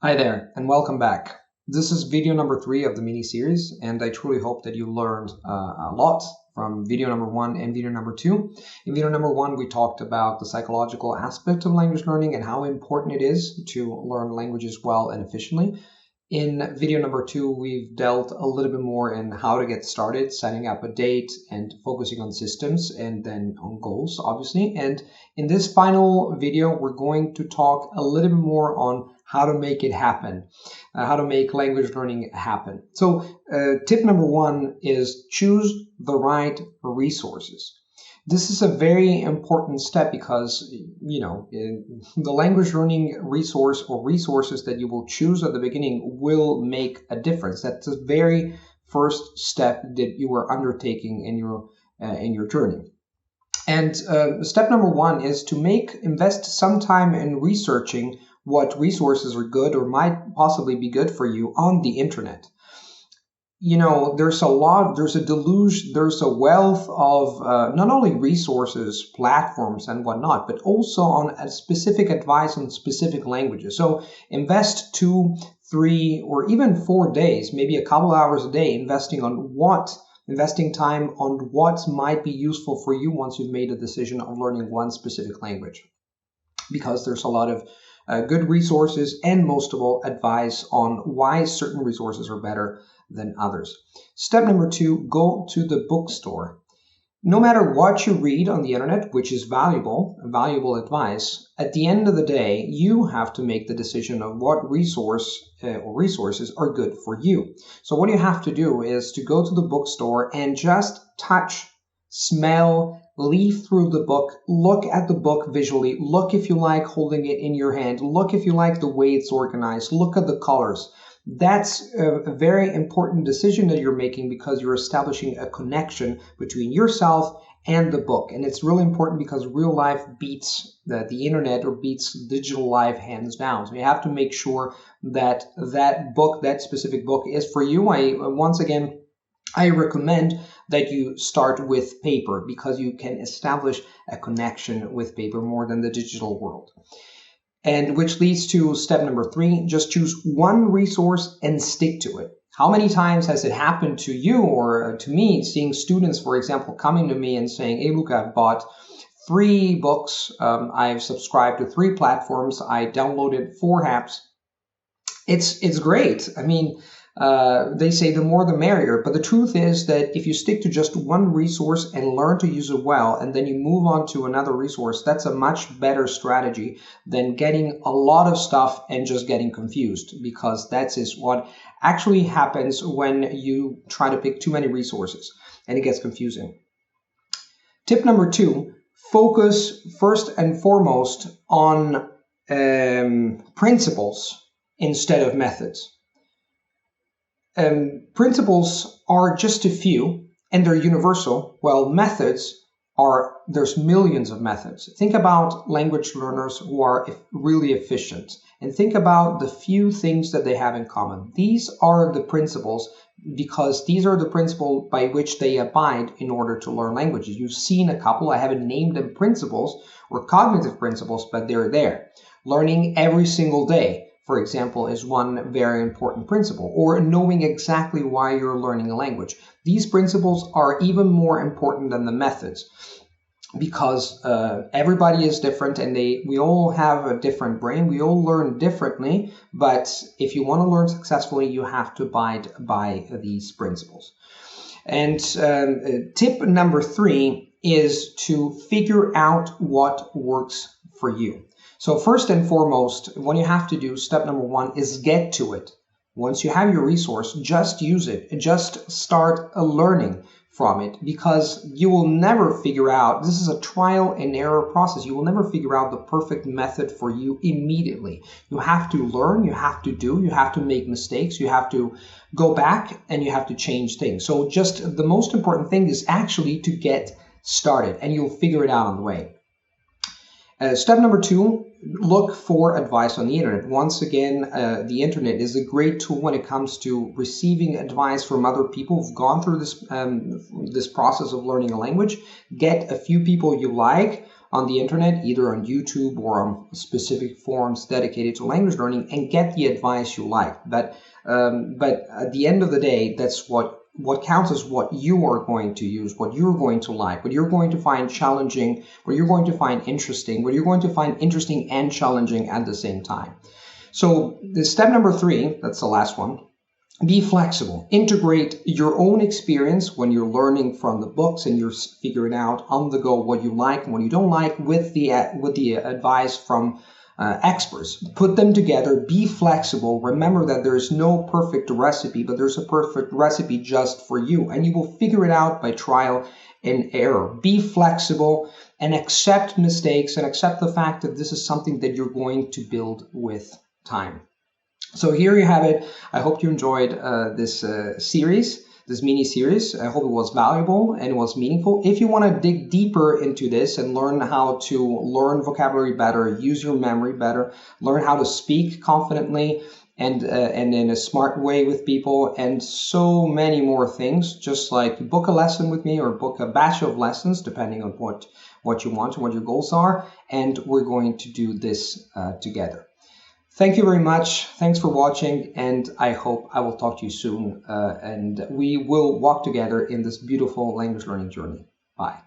Hi there, and welcome back. This is video number 3 of the mini-series, and I truly hope that you learned a lot from video number 1 and video number 2. In video number 1, we talked about the psychological aspect of language learning and how important it is to learn languages well and efficiently. In video number 2, we've dealt a little bit more in how to get started, setting up a date and focusing on systems and then on goals, obviously. And in this final video, we're going to talk a little bit more on how to make it happen, how to make language learning happen. So tip number 1 is choose the right resources. This is a very important step because, the language learning resource or resources that you will choose at the beginning will make a difference. That's the very first step that you are undertaking in your journey. And step number 1 is to invest some time in researching what resources are good or might possibly be good for you on the internet. There's a wealth of not only resources, platforms, and whatnot, but also on a specific advice on specific languages. So invest 2, 3, or even 4 days, maybe a couple hours a day, investing time on what might be useful for you once you've made a decision on learning one specific language. Because there's a lot of good resources and, most of all, advice on why certain resources are better than others. Step number 2, go to the bookstore. No matter what you read on the internet, which is valuable advice, at the end of the day, you have to make the decision of what resource or resources are good for you. So what you have to do is to go to the bookstore and just touch, smell, leaf through the book, look at the book visually, look if you like holding it in your hand, look if you like the way it's organized, look at the colors. That's a very important decision that you're making because you're establishing a connection between yourself and the book. And it's really important because real life beats the internet or beats digital life hands down. So you have to make sure that that specific book is for you. I recommend that you start with paper because you can establish a connection with paper more than the digital world. And which leads to step number 3, just choose one resource and stick to it. How many times has it happened to you or to me, seeing students, for example, coming to me and saying, hey, Luca, I've bought 3 books, I've subscribed to 3 platforms, I downloaded 4 apps. It's great. I mean, they say the more the merrier, but the truth is that if you stick to just one resource and learn to use it well, and then you move on to another resource, that's a much better strategy than getting a lot of stuff and just getting confused, because that is what actually happens when you try to pick too many resources and it gets confusing. Tip number 2, focus first and foremost on principles instead of methods. Principles are just a few and they're universal, while there's millions of methods. Think about language learners who are really efficient and think about the few things that they have in common. These are the principles because these are the principles by which they abide in order to learn languages. You've seen a couple, I haven't named them principles or cognitive principles, but they're there. Learning every single day, for example, is one very important principle, or knowing exactly why you're learning a language. These principles are even more important than the methods because everybody is different and we all have a different brain. We all learn differently, but if you want to learn successfully, you have to abide by these principles. And tip number 3 is to figure out what works for you. So first and foremost, what you have to do, step number 1, is get to it. Once you have your resource, just use it and just start learning from it, because you will never figure out, this is a trial and error process, you will never figure out the perfect method for you immediately. You have to learn, you have to make mistakes, you have to go back and you have to change things. So just the most important thing is actually to get started and you'll figure it out on the way. Step number 2, look for advice on the internet. Once again, the internet is a great tool when it comes to receiving advice from other people who've gone through this process of learning a language. Get a few people you like on the internet, either on YouTube or on specific forums dedicated to language learning, and get the advice you like. But at the end of the day, that's what counts is what you are going to use, what you're going to like, what you're going to find challenging, what you're going to find interesting, what you're going to find interesting and challenging at the same time. So the step number 3, that's the last one. Be flexible. Integrate your own experience when you're learning from the books and you're figuring out on the go what you like and what you don't like with the advice from experts. Put them together. Be flexible. Remember that there is no perfect recipe, but there's a perfect recipe just for you, and you will figure it out by trial and error. Be flexible and accept mistakes and accept the fact that this is something that you're going to build with time. So here you have it. I hope you enjoyed this mini series. I hope it was valuable and it was meaningful. If you want to dig deeper into this and learn how to learn vocabulary better, use your memory better, learn how to speak confidently and in a smart way with people, and so many more things, just like book a lesson with me or book a batch of lessons, depending on what you want and what your goals are, and we're going to do this together. Thank you very much. Thanks for watching, and I hope I will talk to you soon, and we will walk together in this beautiful language learning journey. Bye.